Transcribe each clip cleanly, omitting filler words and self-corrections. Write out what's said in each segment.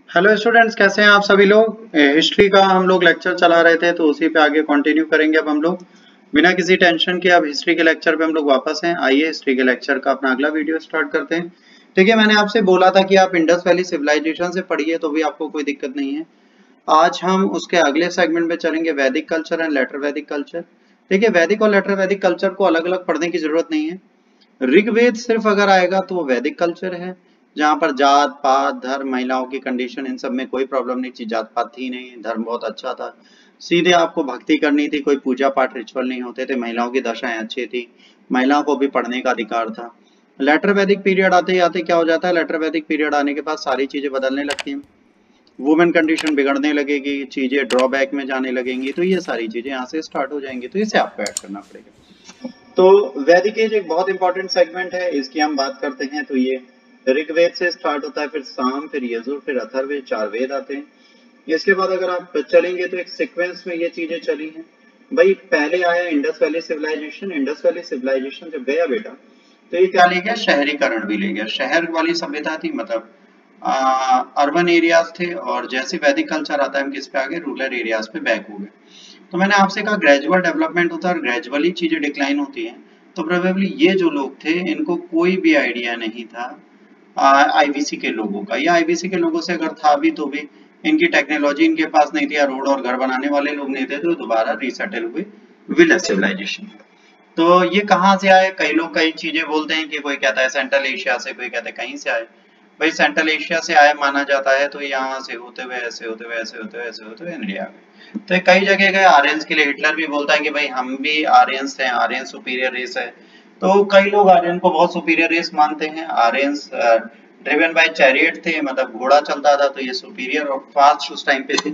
Hello students, कैसे हैं आप सभी लोग। हिस्ट्री का हम लोग लेक्चर चला रहे थे तो उसी पे आगे कंटिन्यू करेंगे। अब हम लोग बिना किसी टेंशन के अब हिस्ट्री के लेक्चर पे हम लोग वापस हैं। आइए हिस्ट्री के लेक्चर का अपना अगला वीडियो स्टार्ट करते हैं। ठीक है, मैंने आपसे बोला था कि आप इंडस वैली सिविलाइजेशन से पढ़िए तो भी आपको कोई दिक्कत नहीं है। आज हम उसके अगले सेगमेंट में चलेंगे, वैदिक कल्चर एंड लेटर वैदिक कल्चर। ठीक है, वैदिक और लेटर वैदिक कल्चर को अलग अलग पढ़ने की जरूरत नहीं है। ऋग्वेद सिर्फ अगर आएगा तो वो वैदिक कल्चर है, जहाँ पर जात पात धर्म महिलाओं की कंडीशन इन सब में कोई प्रॉब्लम नहीं थी। जात पात थी नहीं, धर्म बहुत अच्छा था, सीधे आपको भक्ति करनी थी, कोई पूजा पाठ रिचुअल नहीं होते थे, महिलाओं की दशाएं अच्छी थी, महिलाओं को भी पढ़ने का अधिकार था। लेटर वैदिक पीरियड आते ही आते क्या हो जाता है, लेटर वैदिक पीरियड आने के बाद सारी चीजें बदलने लगती हैं। वुमेन कंडीशन बिगड़ने लगेगी, चीजें ड्रॉबैक में जाने लगेंगी, तो ये सारी चीजें यहाँ से स्टार्ट हो जाएंगी, तो इसे आपको ऐड करना पड़ेगा। तो वैदिक एज एक बहुत इंपॉर्टेंट सेगमेंट है, इसकी हम बात करते हैं तो ये ऋग्वेद से स्टार्ट होता है, फिर साम, फिर यजुर, फिर अथर्ववेद, चार वेद आते हैं। इसके बाद अगर आप चलेंगे तो एक सीक्वेंस में ये चीजें चली हैं। भाई पहले आया Indus valley civilization. Indus valley civilization जब गया बेटा तो ये क्या ले गया, शहरीकरण भी ले गया। शहर वाली सभ्यता थी, मतलब अर्बन एरियाज थे, और जैसे वैदिक कल्चर आता है हम किस पे आगे, रूरल एरियाज पे बैक हो गए। तो मैंने आपसे कहा ग्रेजुअल डेवलपमेंट होता है और ग्रेजुअली चीजें डिक्लाइन होती हैं। तो प्रोबेबली ये जो लोग थे इनको कोई भी आइडिया नहीं था आईबीसी के लोगों का, या आईबीसी के लोगों से अगर था भी तो भी इनकी टेक्नोलॉजी इनके पास नहीं थी, या रोड और घर बनाने वाले लोग नहीं थे, तो दोबारा रीसेटल हुए विलेज सिविलाइजेशन। तो ये कहाँ से आए, कई लोग कई चीजें बोलते हैं कि कोई कहता है सेंट्रल एशिया से, कोई कहता है कहीं से आए। भाई सेंट्रल एशिया से आए माना जाता है, तो यहाँ से होते हुए ऐसे होते हुए ऐसे होते हुए ऐसे होते हुए इंडिया गए। तो कई जगह गए आर्यंस के लिए। हिटलर भी बोलता है कि भाई हम भी आर्यंस हैं, आर्यन सुपीरियर रेस है। तो कई लोग आर्यन को बहुत सुपीरियर रेस मानते हैं। आर्यंस ड्रिवन बाय चैरियट थे, मतलब घोड़ा चलता था, तो ये सुपीरियर और फास्ट उस टाइम पे थे।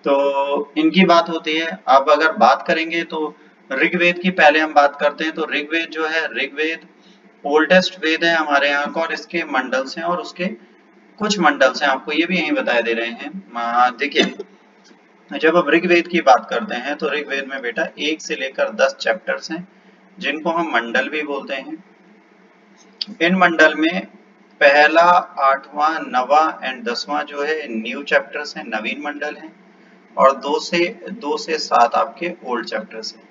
तो इनकी बात होती है। अब अगर बात करेंगे तो ऋग्वेद की पहले हम बात करते हैं। तो ऋग्वेद जो है, ऋग्वेद ओल्डेस्ट वेद है हमारे यहाँ का, और इसके मंडल्स हैं, और उसके कुछ मंडल्स हैं, आपको ये भी यही बताए दे रहे हैं। देखिए, जब अब ऋग्वेद की बात करते हैं तो ऋग्वेद में बेटा 1 से लेकर 10 चैप्टर्स हैं, जिनको हम मंडल भी बोलते हैं। इन मंडल में पहला, 8वां, 9वां एंड 10वां जो है न्यू चैप्टर्स हैं, नवीन मंडल हैं, और 2 से 7 आपके ओल्ड चैप्टर्स हैं।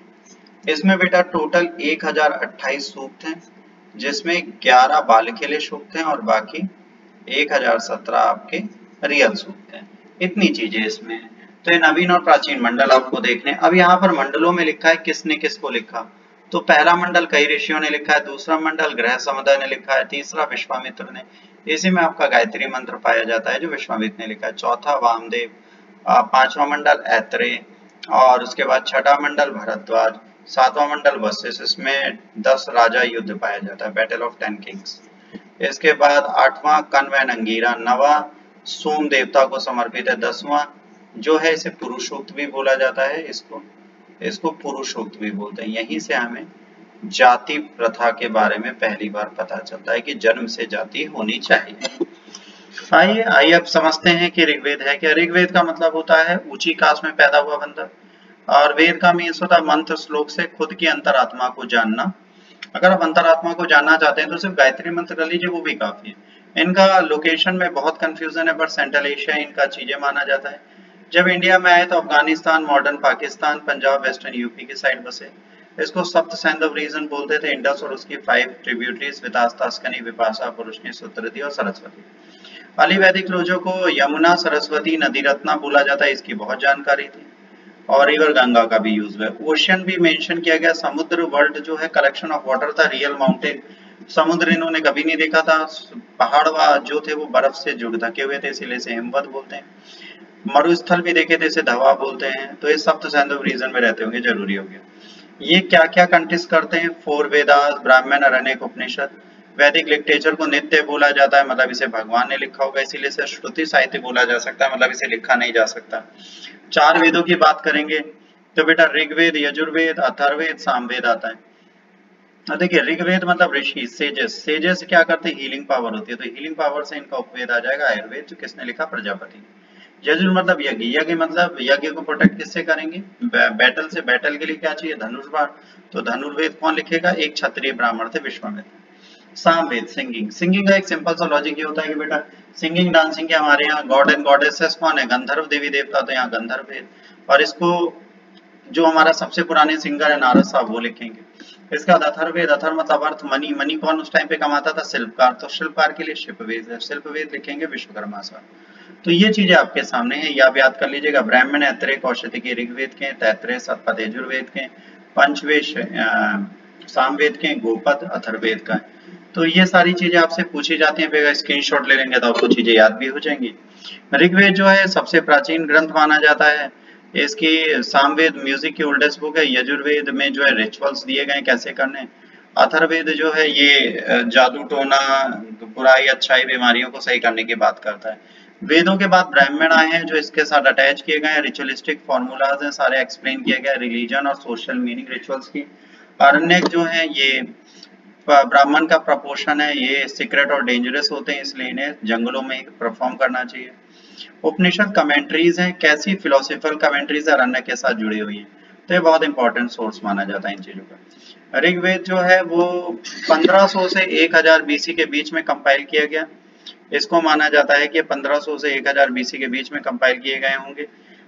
इसमें बेटा टोटल 1028 सूक्त हैं, जिसमें 11 बालखेले सूक्त हैं और बाकी 1017 आपके रियल सूक्त हैं। इतनी चीजें इसमें हैं। तो ये नवीन और प्राचीन मंडल आपको देखने। अब यहाँ पर मंडलों में लिखा है किसने किसको लिखा। तो पहला मंडल कई ऋषियों ने लिखा है, दूसरा मंडल ग्रह समुदाय ने लिखा है, तीसरा विश्वामित्र ने, इसी में आपका गायत्री मंत्र पाया जाता है जो विश्वामित्र ने लिखा है, चौथा वामदेव, पांचवा मंडल ऐत्रेय, और उसके बाद छठा मंडल भरद्वाज, सातवां मंडल वशिष्ठ। इसमें 10 राजा युद्ध पाया जाता है, बैटल ऑफ 10 किंग्स। इसके बाद 8वां कण्व एंड अंगीरा, 9वां सोम देवता को समर्पित है, 10वां जो है इसे पुरुषोक्त भी बोला जाता है, इसको इसको पुरुषोक्त भी बोलते हैं। यहीं से हमें जाति प्रथा के बारे में पहली बार पता चलता है कि जन्म से जाति होनी चाहिए। आइए आइए अब समझते हैं कि ऋग्वेद है क्या। ऋग्वेद का मतलब होता है ऊंची कास्ट में पैदा हुआ बंदा, और वेद का मीन्स होता है मंत्र श्लोक से खुद की अंतरात्मा को जानना। अगर आप अंतरात्मा को जानना चाहते हैं तो सिर्फ गायत्री मंत्र कर लीजिए, वो भी काफी है। इनका लोकेशन में बहुत कंफ्यूजन है, बट सेंट्रल एशिया इनका चीजें माना जाता है। जब इंडिया में आए तो Afghanistan, modern Pakistan, Punjab, western UP की साइड बसे। इसको सप्त सैंधव रीजन बोलते थे। इंडस और उसकी 5 ट्रिब्यूटरीज वितास, तास्कनी, विपाशा, पुरुषनी, सुत्रती और सरस्वती। पाली वैदिक लोगों को यमुना, सरस्वती, नदी रत्ना बोला जाता है, इसकी बहुत जानकारी थी। और रिवर गंगा का भी यूज हुआ है। ओशियन भी मेंशन किया गया। समुद्र वर्ल्ड जो है कलेक्शन ऑफ वाटर था, रियल माउंटेन समुद्र इन्होंने कभी नहीं देखा था। पहाड़ जो थे वो बर्फ से जुड़ ढके हुए थे, इसीलिए इसे हिमवत बोलते हैं। मरुस्थल भी देखे थे, इसे धवा बोलते हैं। तो ये सप्त सैंधव रीजन में रहते होंगे, जरूरी हो गया। ये क्या क्या कंटेस्ट करते हैं, 4 वेदास, ब्राह्मण, अरण्यक, उपनिषद। वैदिक लिटरेचर को नित्य बोला जाता है, मतलब इसे भगवान ने लिखा होगा, इसीलिए इसे श्रुति साहित्य बोला जा सकता है, मतलब इसे लिखा नहीं जा सकता। 4 वेदों की बात करेंगे तो बेटा ऋग्वेद, यजुर्वेद, अथर्ववेद, सामवेद आता है। अब देखिए ऋग्वेद मतलब ऋषि, सेजेस। सेजेस क्या करते हैं, हीलिंग पावर होती है, तो हीलिंग पावर से इनका उपवेद आ जाएगा आयुर्वेद, जो किसने लिखा, प्रजापति। यजुर मतलब यज्ञ। यज्ञ मतलब यज्ञ को प्रोटेक्ट किससे करेंगे, बैटल से। बैटल के लिए क्या चाहिए, धनुष बाण। तो धनुर्वेद कौन लिखेगा, एक क्षत्रिय ब्राह्मण थे, विश्वामित्र। सामवेद सिंगिंग, सिंगिंग का एक सिंपल सा लॉजिक ये होता है कि बेटा सिंगिंग डांसिंग के हमारे यहाँ गॉड एंड गॉडेसेस कौन है, गंधर्व देवी देवता, तो यहाँ गंधर्व वेद। और इसको जो हमारा सबसे पुराने सिंगर है नारद साहब वो लिखेंगे। इसके बाद अथर्ववेद, अथर्व मतलब अर्थ, मनी, मनी कौन उस टाइम पे कमाता था, शिल्पकार, तो शिल्पकार के लिए शिल्पवेद है, शिल्पवेद लिखेंगे विश्वकर्मा साहब। तो ये चीजें आपके सामने है, ये आप याद कर लीजिएगा। ब्राह्मण ऐत्रेय कौशिकी ऋग्वेद के, तैत्रेय सतपथ यजुर्वेद के, पंचवेश सामवेद के, गोपद अथर्ववेद का है। तो ये सारी चीजें आपसे पूछी जाती हैं, फिर स्क्रीनशॉट ले लेंगे तो आपको चीजें याद भी हो जाएंगी। ऋग्वेद जो है सबसे प्राचीन ग्रंथ माना जाता है। इसकी सामवेद म्यूजिक की ओल्डेस्ट बुक है। यजुर्वेद में जो है रिचुअल्स दिए गए कैसे करने। अथर्ववेद जो है ये जादू टोना, बुराई अच्छाई बीमारियों को सही करने की बात करता है। वेदों के बाद ब्राह्मण आए हैं जो इसके साथ अटैच किए गए हैं, रिचुअलिस्टिक फॉर्मूलाज हैं, सारे एक्सप्लेन किए गए रिलीजन और सोशल मीनिंग रिचुअल्स की। आरण्यक जो है ये ब्राह्मण का प्रपोर्शन है, ये सीक्रेट और डेंजरस होते हैं इसलिए इन्हें जंगलों में परफॉर्म करना चाहिए। उपनिषद कमेंट्रीज हैं, कैसी फिलोसफिकल कमेंट्रीज अरण्य के साथ जुड़ी हुई हैं, तो ये बहुत इंपॉर्टेंट सोर्स माना जाता है इन चीजों का। ऋग्वेद जो है वो 1500 से 1000 बीसी के बीच में कंपाइल किया गया। इसको माना जाता है कि 1500 से 1000 बीसी के बीच में कंपाइल किए गए होंगे,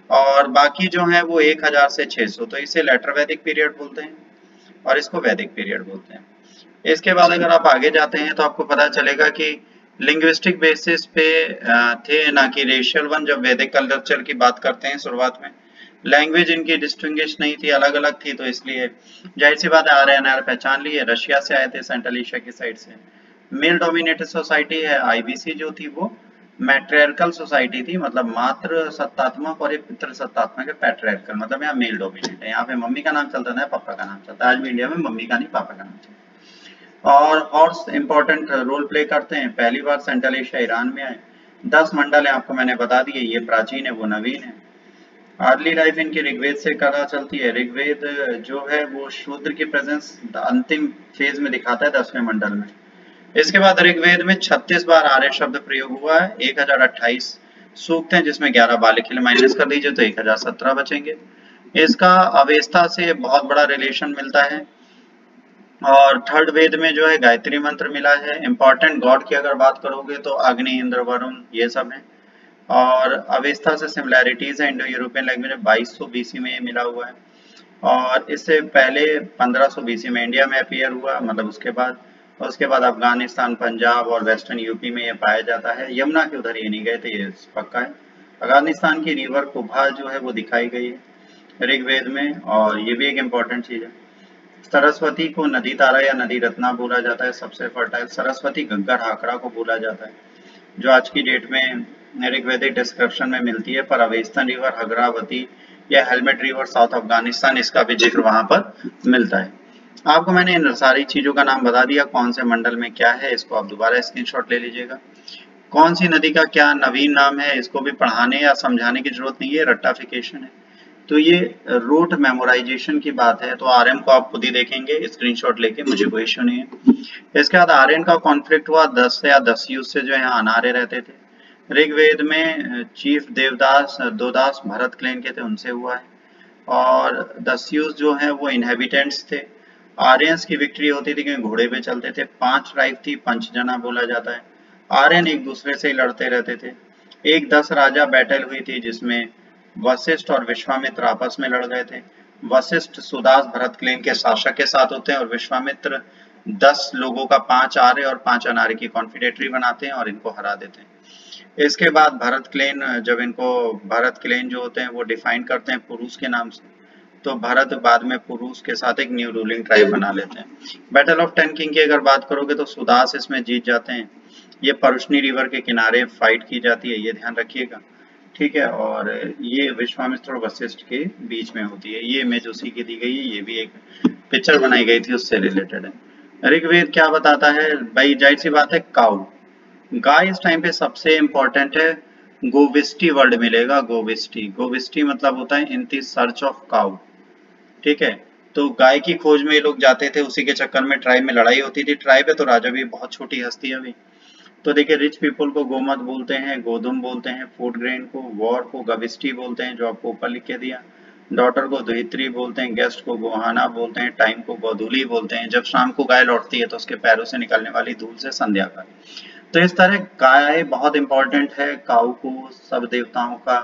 और बाकी जो है वो 1000 से 600, तो इसे लेटर वैदिक पीरियड बोलते हैं और इसको वैदिक पीरियड बोलते हैं। इसके बाद अगर आप आगे जाते हैं तो आपको पता चलेगा कि लिंग्विस्टिक बेसिस पे थे ना कि रेशियल वन। जब वैदिक कल्चर की बात करते हैं शुरुआत में लैंग्वेज इनकी डिस्टिंग्विश नहीं थी, अलग अलग थी, तो इसलिए जाहिर सी बात है आर्यन पहचान ली है, रशिया से आए थे सेंट्रल एशिया की साइड से। मेल डोमिनेटेड सोसाइटी है, आईबीसी जो थी वो मैट्रियर्कल सोसाइटी थी, मतलब मात्र सत्तात्मक, और एक पितृ सत्तात्मक है पैट्रियर्कल, मतलब यहाँ मेल डोमिनेट है। यहाँ पे मम्मी का नाम चलता था, पापा का नाम चलता है। आज भी इंडिया में मम्मी का नहीं पापा का नाम चलता है। और हॉर्स इंपॉर्टेंट रोल प्ले करते हैं। पहली बार सेंट्रल एशिया ईरान में आए। 10 मंडल है, आपको मैंने बता दिए, ये प्राचीन है वो नवीन है। अर्ली लाइफ इनकी ऋग्वेद से पता चलती है। ऋग्वेद जो है वो शूद्र की प्रेजेंस अंतिम फेज में दिखाता है 10वें मंडल में। इसके बाद ऋग्वेद में 36 बार आर्य शब्द प्रयोग हुआ है, 1028 सूक्त हैं जिसमें 11 बालक के लिए माइनस कर दीजिए तो 1017 बचेंगे। इसका अवेस्ता से बहुत बड़ा रिलेशन मिलता है। और थर्ड वेद में जो है गायत्री मंत्र मिला है। इंपॉर्टेंट गॉड की अगर बात करोगे तो अग्नि, इंद्र, वरुण, ये सब है। और अवेस्ता से सिमिलैरिटीज है, इंडो यूरोपियन लैंग्वेज में 2200 बीसी में ये मिला हुआ है। और इससे पहले 1500 बीसी में इंडिया में अपीयर हुआ, मतलब उसके बाद। और उसके बाद अफगानिस्तान, पंजाब और वेस्टर्न यूपी में ये पाया जाता है। यमुना के उधर ये नहीं गए थे, ये पक्का है। अफगानिस्तान की रिवर कुभा जो है वो दिखाई गई है ऋग्वेद में, और ये भी एक इम्पोर्टेंट चीज है। सरस्वती को नदी तारा या नदी रत्ना बोला जाता है, सबसे फर्टाइल। सरस्वती गग्गर हाकड़ा को बोला जाता है, जो आज की डेट में ऋग्वेदिक डिस्क्रिप्शन में मिलती है। पर अवेस्तन रिवर, हगरावती या हेलमेट रिवर साउथ अफगानिस्तान, इसका भी जिक्र वहां पर मिलता है। आपको मैंने इन सारी चीजों का नाम बता दिया, कौन से मंडल में क्या है, इसको आप दोबारा स्क्रीनशॉट ले लीजिएगा। कौन सी नदी का क्या नवीन नाम है, इसको भी पढ़ाने या समझाने की जरूरत नहीं है, रट्टाफिकेशन है। तो ये रूट मेमोराइजेशन की बात है, तो आरएम को आप खुद ही देखेंगे स्क्रीनशॉट लेके, मुझे कोई इश्यू नहीं है। इसके बाद आर्यन का कॉन्फ्लिक्ट हुआ 10 या 10 युग से, जो यहाँ अनार्य रहते थे। ऋग्वेद में चीफ देवदास दोदास भरत क्लेन के थे, उनसे हुआ है। और दस्युस जो है वो इनहेबिटेंट्स थे। आर्यंस की विक्ट्री होती थी क्योंकि घोड़े पे चलते थे। 5 ट्राइब थी, पंचजना बोला जाता है। आर्यन एक दूसरे से ही लड़ते रहते थे। एक 10 राजा बैटल हुई थी जिसमें वशिष्ठ और विश्वामित्र आपस में लड़ गए थे। वशिष्ठ सुदास भरत क्लेन के शासक के साथ होते हैं, और विश्वामित्र 10 लोगों का 5 आर्य और 5 अनार्य की कॉन्फिडेटरी बनाते हैं और इनको हरा देते हैं। इसके बाद भरत क्लेन, जब इनको भरत क्लेन जो होते हैं वो डिफाइन करते हैं पुरुष के नाम से, तो भरत बाद में पुरुष के साथ एक न्यू रूलिंग ट्राइब बना लेते हैं। बैटल ऑफ 10 किंग की अगर बात करोगे तो सुदास इसमें जीत जाते हैं। ये परुष्णी रिवर के किनारे फाइट की जाती है, ये ध्यान रखिएगा, ठीक है। और ये विश्वामित्र और वशिष्ठ के बीच में होती है। ये इमेज उसी की दी गई है, ये भी एक पिक्चर बनाई गई थी उससे रिलेटेड है। ऋग्वेद क्या बताता है भाई, जाहिर सी बात है काउ, गाय इस टाइम पे सबसे इंपॉर्टेंट है। गोविष्टी वर्ड मिलेगा, गोविष्टी, गोविष्टी मतलब होता है in the search of cow, ठीक है। तो गाय की खोज में ये लोग जाते थे, उसी के चक्कर में ट्राइब में लड़ाई होती थी। ट्राइब है तो राजा भी बहुत छोटी हस्ती है अभी। तो देखिए, रिच पीपल को गोमत बोलते हैं, गोधुम बोलते हैं, फूड ग्रेन को, वॉर को गविष्टी बोलते हैं जो आपको ऊपर लिख के दिया, डॉटर को दुहित्री बोलते हैं, गेस्ट को गोहाना बोलते हैं, टाइम को गोधूली बोलते हैं, जब शाम को गाय लौटती है तो उसके पैरों से निकलने वाली धूल से संध्या काल। तो इस तरह गाय बहुत इंपॉर्टेंट है, काऊ को सब देवताओं का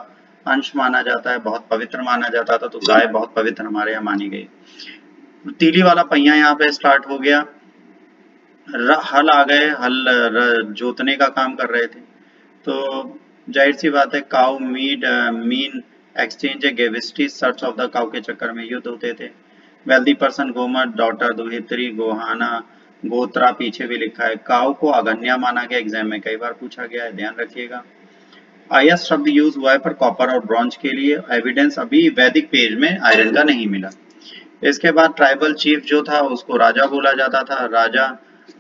अंश माना जाता है, बहुत पवित्र माना जाता था, तो गाय बहुत पवित्र हमारे यहाँ मानी गई। तीली वाला पहिया यहाँ पे स्टार्ट हो गया, हल आ गए, हल जोतने का काम कर रहे थे। तो जाहिर सी बात है काउ मीन एक्सचेंज गेविस्टी सर्च ऑफ द काउ के चक्कर में युद्ध होते थे। वेल्दी पर्सन गोमर, डॉटर दुहित्री, गोहाना, गोत्रा पीछे भी लिखा है। काउ को अगन्या माना गया, एग्जाम में कई बार पूछा गया है, ध्यान रखिएगा। आयस शब्द यूज हुआ है पर कॉपर और ब्रॉन्ज के लिए, एविडेंस अभी वैदिक पेज में आयरन का नहीं मिला। इसके बाद ट्राइबल चीफ जो था उसको राजा बोला जाता था, राजा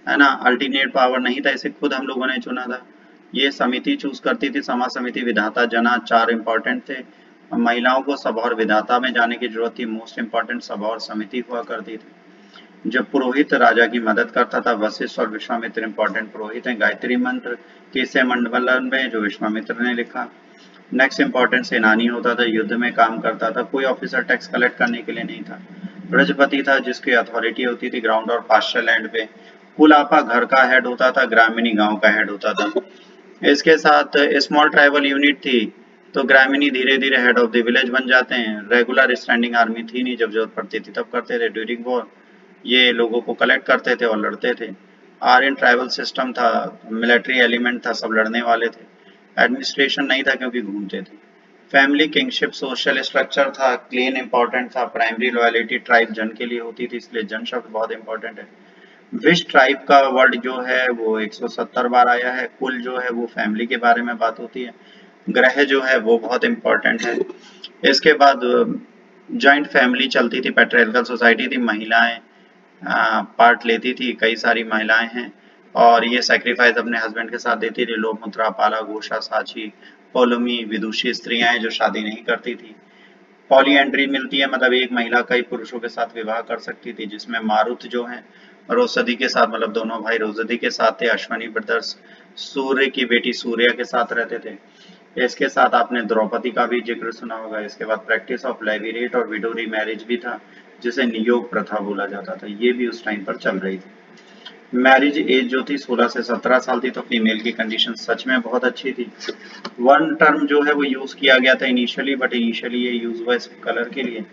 है ना, अल्टरनेट पावर नहीं था, इसे खुद हम लोगों ने चुना था। ये समिति चूज करती थी, समा समिति, विधाता, जना, चार इंपॉर्टेंट थे। महिलाओं को सभा और विधाता में जाने की जरूरत थी, मोस्ट इंपॉर्टेंट सभा और समिति हुआ करती थी। जब पुरोहित राजा की मदद करता था, वशिष्ठ और विश्वामित्र इंपॉर्टेंट पुरोहित हैं। गायत्री मंत्र केसय मंडलन में जो विश्वामित्र ने लिखा। नेक्स्ट इंपॉर्टेंट सेनानी होता था, युद्ध में काम करता था, कोई ऑफिसर टैक्स कलेक्ट करने के लिए नहीं था। ब्रजपति था जिसकी अथॉरिटी होती थी ग्राउंड और पास्चर लैंड पे। कुलापा घर का हेड होता था, ग्रामीणी गांव का हेड होता था। इसके साथ स्मॉल ट्राइबल यूनिट थी, तो ग्रामीणी धीरे धीरे हेड ऑफ द विलेज बन जाते हैं। रेगुलर स्टैंडिंग आर्मी थी नहीं, जब जरूरत पड़ती थी तब करते थे। ड्यूरिंग वॉर ये लोगों को कलेक्ट करते थे और लड़ते थे। आर्यन ट्राइबल सिस्टम था, मिलिट्री एलिमेंट था, सब लड़ने वाले थे। एडमिनिस्ट्रेशन नहीं था क्योंकि घूमते थे। फैमिली किंगशिप सोशल स्ट्रक्चर था, क्लीन इंपॉर्टेंट था। प्राइमरी लॉयलिटी ट्राइब जन के लिए होती थी, इसलिए जन शब्द बहुत इंपॉर्टेंट है। विश ट्राइब का वर्ड जो है वो 170 बार आया है। कुल जो है वो फैमिली के बारे में बात होती है। ग्रह जो है वो बहुत इंपॉर्टेंट है। इसके बाद जॉइंट फैमिली चलती थी, पैट्रियार्कल सोसाइटी थी, महिलाएं पार्ट लेती थी, कई सारी महिलाएं हैं और ये सैक्रिफाइस अपने हस्बैंड के साथ देती थी। लोकमुद्रा, पाला, घोषा, साची, पोलोमी, विदुषी स्त्रियां जो शादी नहीं करती थी। पॉलीएंड्री मिलती है, मतलब एक महिला कई पुरुषों के साथ विवाह कर सकती थी, जिसमें मारुत जो है रोसदी के साथ, मतलब दोनों भाई रोसदी के साथ थे। अश्वनी ब्रदर्स सूर्य की बेटी सूर्या के साथ रहते थे। इसके साथ आपने द्रौपदी का भी जिक्र सुना होगा। इसके बाद प्रैक्टिस ऑफ लेविरेट और विडो रीमैरिज भी था, जिसे नियोग प्रथा बोला जाता था, ये भी उस टाइम पर चल रही थी। मैरिज एज जो थी 16 से 17 साल थी, तो फीमेल की कंडीशन सच में बहुत अच्छी थी। वन टर्म जो है वो यूज किया गया था इनिशियली, बट इनिशियली ये यूज हुआ है कलर के लिए।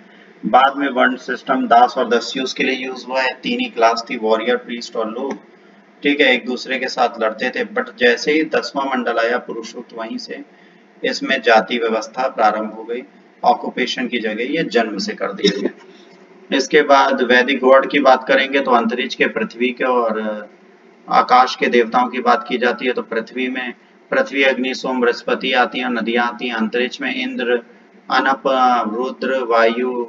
बाद में वर्ण सिस्टम दास और दस्युस के लिए यूज हुआ है। तीन ही क्लास थी, वॉरियर, प्रीस्ट और लोग, ठीक है, एक दूसरे के साथ लड़ते थे। बट जैसे ही 10वां मंडल आया पुरुषोक्त, वहीं से इसमें जाति व्यवस्था प्रारंभ हो गई। ऑक्यूपेशन की जगह ये जन्म से कर दिया गया। इसके बाद वैदिक गॉड की बात करेंगे तो अंतरिक्ष के, पृथ्वी के और आकाश के देवताओं की बात की जाती है। तो पृथ्वी में पृथ्वी, अग्नि, सोम, बृहस्पति आती हैं, नदियां आती हैं। अंतरिक्ष में इंद्र, अनप, रुद्र, वायु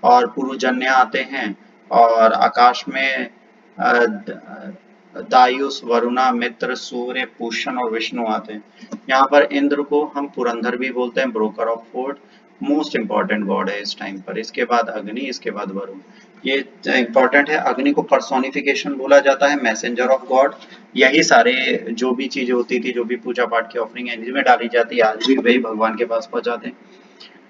और पुरुजन्य आते हैं। और आकाश में दायुस, वरुणा, मित्र, सूर्य, पूषण और विष्णु आते हैं। यहाँ पर इंद्र को हम पुरंदर भी बोलते हैं, broker of fort, most important God है इस टाइम पर। इसके बाद अग्नि, इसके बाद वरुण, ये इंपॉर्टेंट है। अग्नि को पर्सोनिफिकेशन बोला जाता है, मैसेंजर ऑफ गॉड। यही सारे जो भी चीजें होती थी, जो भी पूजा पाठ की ऑफरिंग है, इनमें डाली जाती है, आज भी वही भगवान के पास पहुंचाते हैं।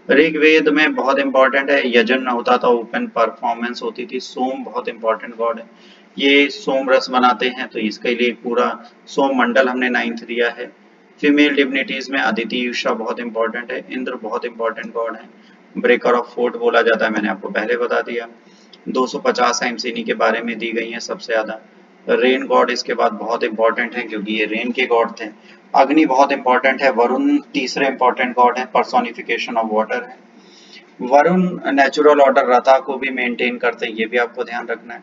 ऋग्वेद में बहुत इंपॉर्टेंट है, यजन होता था, ओपन परफॉर्मेंस होती थी। सोम बहुत इंपॉर्टेंट गॉड है, ये सोम रस बनाते हैं, तो इसके लिए पूरा सोम मंडल हमने 9th दिया है। फीमेल डिविनिटीज में अदिति, यूषा बहुत इंपॉर्टेंट है। इंद्र बहुत इंपॉर्टेंट गॉड है, ब्रेकर ऑफ फोर्ट बोला जाता है, मैंने आपको पहले बता दिया। 250 एम्स इन्हीं के बारे में दी गई हैं सबसे ज्यादा। रेन गॉड इसके बाद बहुत इंपॉर्टेंट है, क्योंकि ये रेन के गॉड थे। अग्नि बहुत इंपॉर्टेंट है। वरुण तीसरे इंपॉर्टेंट गॉड है, पर्सोनिफिकेशन ऑफ वाटर है। वरुण नेचुरल ऑर्डर रथा को भी मेंटेन करते हैं, ये भी आपको ध्यान रखना है।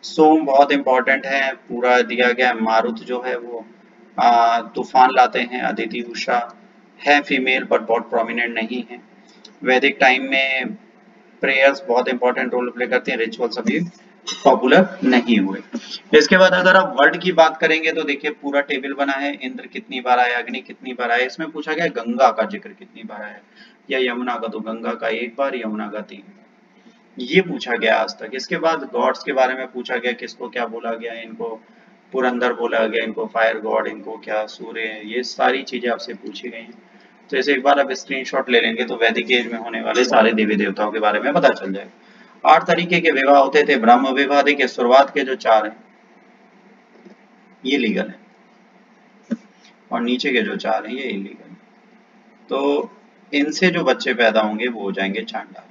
सोम बहुत इंपॉर्टेंट है, पूरा दिया गया है। मारुत जो है वो तूफान लाते हैं। अदिति, उषा है फीमेल पर बहुत प्रोमिनेंट नहीं है। वैदिक टाइम में प्रेयर्स बहुत इंपॉर्टेंट रोल प्ले करती हैं, रिचुअल्स अभी पॉपुलर नहीं हुए। इसके बाद अगर आप वर्ड की बात करेंगे तो देखिए पूरा टेबल बना है। इंद्र कितनी बार आया, अग्नि कितनी बार आया, इसमें पूछा गया गंगा का जिक्र कितनी बार आया, या यमुना का, तो गंगा का 1 बार, यमुना का 3, ये पूछा गया आज तक। इसके बाद गॉड्स के बारे में पूछा गया, किसको क्या बोला गया, इनको पुरंदर बोला गया, इनको फायर गॉड, इनको क्या सूर्य, ये सारी चीजें आपसे पूछी गई हैं। तो इसे एक बार आप स्क्रीनशॉट ले लेंगे तो वैदिक एज में होने वाले सारे देवी देवताओं के बारे में पता चल जाएगा। 8 तरीके के विवाह होते थे। ब्रह्म विवाह देखिए शुरुआत के जो 4 हैं ये लीगल है और नीचे के जो 4 हैं ये इलीगल है। तो इनसे जो बच्चे पैदा होंगे वो हो जाएंगे चांडाल।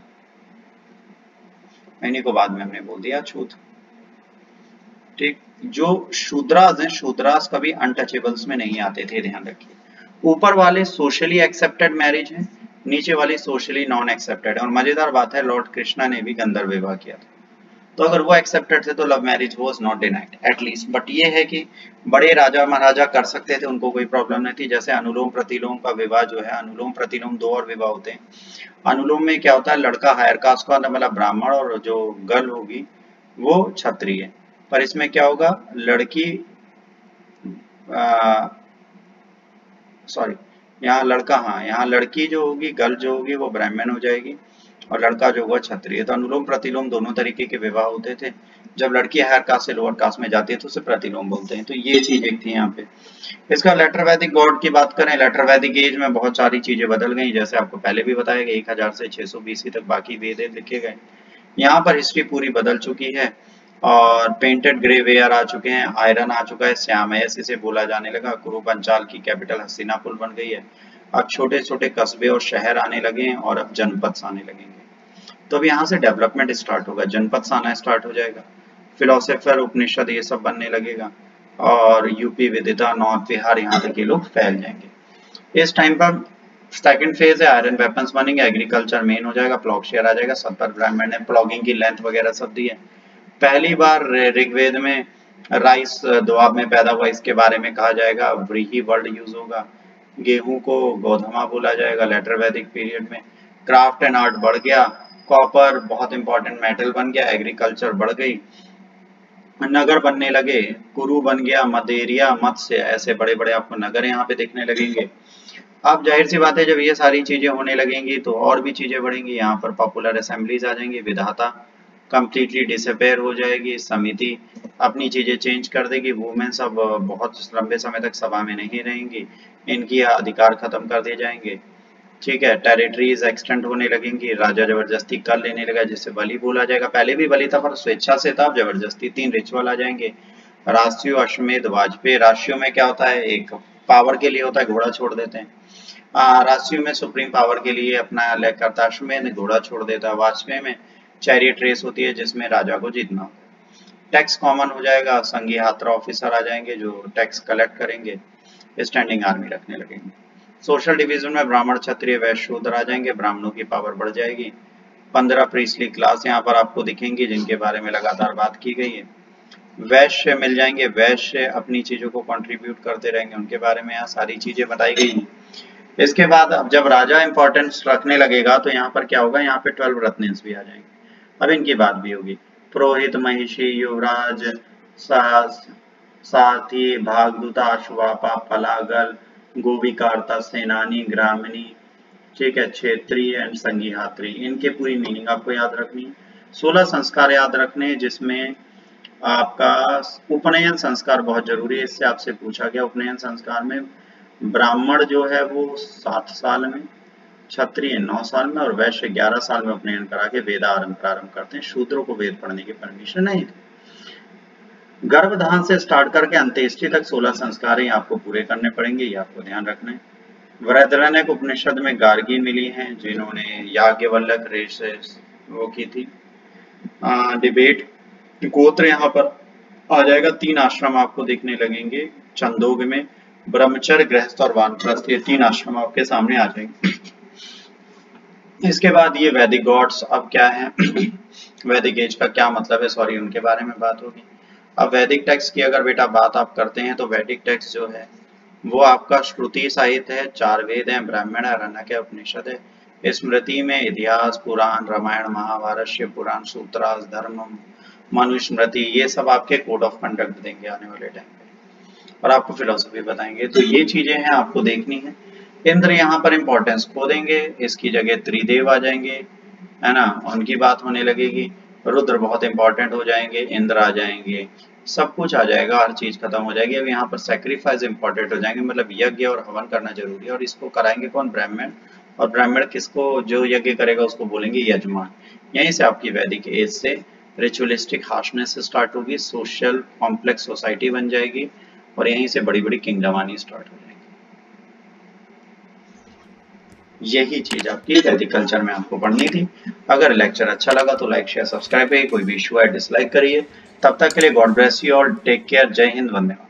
इन्हीं को बाद में हमने बोल दिया छूत। ठीक, जो शूद्रास हैं, शूद्रास कभी अनटचेबल्स में नहीं आते थे, ध्यान रखिए। ऊपर वाले सोशली एक्सेप्टेड मैरिज है, नीचे वाली सोशली नॉन एक्सेप्टेड है। और मजेदार बात है लॉर्ड कृष्णा ने भी गंधर्व विवाह किया था, तो अगर वो एक्सेप्टेड थे तो love marriage was not denied at least. But ये है कि बड़े राजा महाराजा कर सकते थे, उनको कोई प्रॉब्लम नहीं थी। जैसे अनुलोम प्रतिलोम का विवाह जो है, अनुलोम प्रतिलोम 2 और विवाह होते हैं। अनुलोम में क्या होता है, लड़का हायर कास्ट का मतलब ब्राह्मण और जो गर्ल होगी वो क्षत्रिय। पर इसमें क्या होगा, लड़की सॉरी यहाँ लड़का, हाँ यहाँ लड़की जो होगी, गर्ल जो होगी वो ब्राह्मण हो जाएगी और लड़का जो होगा क्षत्रिय। तो अनुलोम प्रतिलोम दोनों तरीके के विवाह होते थे। जब लड़की हायर कास्ट से लोअर कास्ट में जाती है तो उसे प्रतिलोम बोलते हैं। तो ये चीज एक थी यहाँ पे। इसका लेटर वैदिक गॉड की बात करें, लेटर वैदिक एज में बहुत सारी चीजें बदल गई। जैसे आपको पहले भी बताया गया 1000 से 600 BC तक बाकी वेद लिखे गए। यहाँ पर हिस्ट्री पूरी बदल चुकी है और पेंटेड ग्रेवेयर आ चुके हैं, आयरन आ चुका है, श्यामयस इसे बोला जाने लगा। कुरु पंचाल की कैपिटल हस्तिनापुर बन गई है। अब छोटे छोटे कस्बे और शहर आने लगे हैं और अब जनपद आने लगेंगे। तो अब यहाँ से डेवलपमेंट स्टार्ट होगा, जनपद आना स्टार्ट हो जाएगा, फिलोसोफर उपनिषद ये सब बनने लगेगा और यूपी विदिता नॉर्थ बिहार यहाँ तक ये लोग फैल जाएंगे। इस टाइम पर सेकंड फेज है, आयरन वेपन्स बनेंगे, एग्रीकल्चर मेन हो जाएगा, प्लॉगशेयर आ जाएगा। 70 ब्राह्मण ने प्लॉगिंग की लेंथ वगैरह सब दी है। पहली बार ऋग्वेद में राइस दोआब में पैदा हुआ इसके बारे में कहा जाएगा। व्रीहि वर्ड यूज होगा। गेहूं को गोधमा बोला जाएगा लेटर वैदिक पीरियड में। क्राफ्ट एंड आर्ट बढ़ गया, कॉपर बहुत इंपॉर्टेंट मेटल बन गया, एग्रीकल्चर बढ़ गई, नगर बनने लगे, कुरु बन गया, मदेरिया, मत्स्य, ऐसे बड़े बड़े आपको नगर यहाँ पे देखने लगेंगे। अब जाहिर सी बात है जब ये सारी चीजें होने लगेंगी तो और भी चीजें बढ़ेंगी। यहाँ पर पॉपुलर असेंबलीज आ जाएंगी, विधाता कंप्लीटली डिसअपेयर हो जाएगी, समिति अपनी चीजें चेंज कर देगी, वुमेन्स अब बहुत लंबे समय तक सभा में नहीं रहेंगी, इनकी अधिकार खत्म कर दिए जाएंगे। ठीक है, टेरिटरीज एक्सटेंड होने लगेंगी, राजा जबरदस्ती कर लेने लगा जिससे बलि बोला जाएगा। पहले भी बलि था पर स्वेच्छा से था, अब जबरदस्ती। 3 रिचुअल आ जाएंगे, राशियों, अश्वमेध, वाजपेयी। राशियों में क्या होता है, एक पावर के लिए होता है, घोड़ा छोड़ देते हैं। राशियों में सुप्रीम पावर के लिए अपना लैक करता है, अश्वमेध घोड़ा छोड़ देता है, वाजपेयी में चैरियट रेस होती है जिसमें राजा को जीतना होता है। टैक्स कॉमन हो जाएगा, संघीय यात्रा ऑफिसर आ जाएंगे जो टैक्स कलेक्ट करेंगे, स्टैंडिंग आर्मी रखने लगेंगे। सोशल डिवीजन में ब्राह्मण, क्षत्रिय, वैश्य, शूद्र आ जाएंगे, ब्राह्मणों की पावर बढ़ जाएगी। 15 प्रीस्टली क्लास यहाँ पर आपको दिखेंगी जिनके बारे में लगातार बात की गई है। वैश्य मिल जाएंगे, वैश्य अपनी चीजों को कंट्रीब्यूट करते रहेंगे, उनके बारे में यहाँ सारी चीजें बताई गई हैं। इसके बाद अब जब राजा इंपॉर्टेंस रखने लगेगा तो यहाँ पर क्या होगा, यहाँ पे 12 रत्नेस भी आ जाएंगे। अब इनकी बात भी होगी, पुरोहित, महिषी, युवराज, साथी, भागदूता, अश्वापा, पलागल, गोविकारता, सेनानी, ग्रामणी, ठीक है, क्षेत्रीय एंड संघीहात्री। इनके पूरी मीनिंग आपको याद रखनी है। 16 संस्कार याद रखने जिसमें आपका उपनयन संस्कार बहुत जरूरी है, इससे आपसे पूछा गया। उपनयन संस्कार में ब्राह्मण जो है वो 7 साल में, क्षत्रिय 9 साल में और वैश्य 11 साल में उपनयन करा के वेदारंभ प्रारंभ करते हैं। शूद्रों को वेद पढ़ने की परमिशन नहीं थी। गर्भधान से स्टार्ट करके अंत्येष्टि तक 16 संस्कार ही आपको पूरे करने पड़ेंगे, ये आपको ध्यान रखना है। वृहद्रण्यक उपनिषद में गार्गी मिली हैं जिन्होंने याज्ञवल्क्य रेसेस वो की थी। डिबेट गोत्र यहाँ पर आ जाएगा। 3 आश्रम आपको देखने लगेंगे छंदोग में, ब्रह्मचर्य, गृहस्थ और वानप्रस्थ, ये 3 आश्रम आपके सामने आ जाएंगे। इसके बाद ये वैदिक गॉड्स अब क्या है वैदिक एज का क्या मतलब है, सॉरी, उनके बारे में बात होगी। अब वैदिक टेक्स्ट की अगर बेटा बात आप करते हैं तो वैदिक टेक्स्ट जो है वो आपका श्रुति साहित्य है, 4 वेद हैं, ब्राह्मण है, अरण्यक है, उपनिषद है। स्मृति में इतिहास, पुराण, रामायण, महाभारत, शिव पुराण, सूत्रास, धर्म, मनुस्मृति, ये सब आपके कोड ऑफ कंडक्ट देंगे आने वाले टाइम पे और आपको फिलोसफी बताएंगे। तो ये चीजें हैं आपको देखनी है। इंद्र यहाँ पर इंपॉर्टेंस खो देंगे, इसकी जगह त्रिदेव आ जाएंगे, है ना, उनकी बात होने लगेगी। रुद्र बहुत इंपॉर्टेंट हो जाएंगे, इंद्र आ जाएंगे, सब कुछ आ जाएगा, हर चीज खत्म हो जाएगी। अब यहाँ पर सेक्रीफाइस इंपॉर्टेंट हो जाएंगे, मतलब यज्ञ और हवन करना जरूरी है। और इसको कराएंगे कौन? ब्राह्मण। और ब्राह्मण किसको जो यज्ञ करेगा उसको बोलेंगे यजमान। यहीं से आपकी वैदिक एज से रिचुअलिस्टिक हार्शनेस स्टार्ट होगी, सोशल कॉम्प्लेक्स सोसाइटी बन जाएगी, और यहीं से बड़ी बड़ी किंगडम आनी स्टार्ट हो जाएगी। यही चीज आपकी वैदिक कल्चर में आपको पढ़नी थी। अगर लेक्चर अच्छा लगा तो लाइक शेयर सब्सक्राइब करिए, कोई भी इशू है डिसलाइक करिए। तब तक के लिए god bless you all, take care, जय हिंद, वंदे मातरम।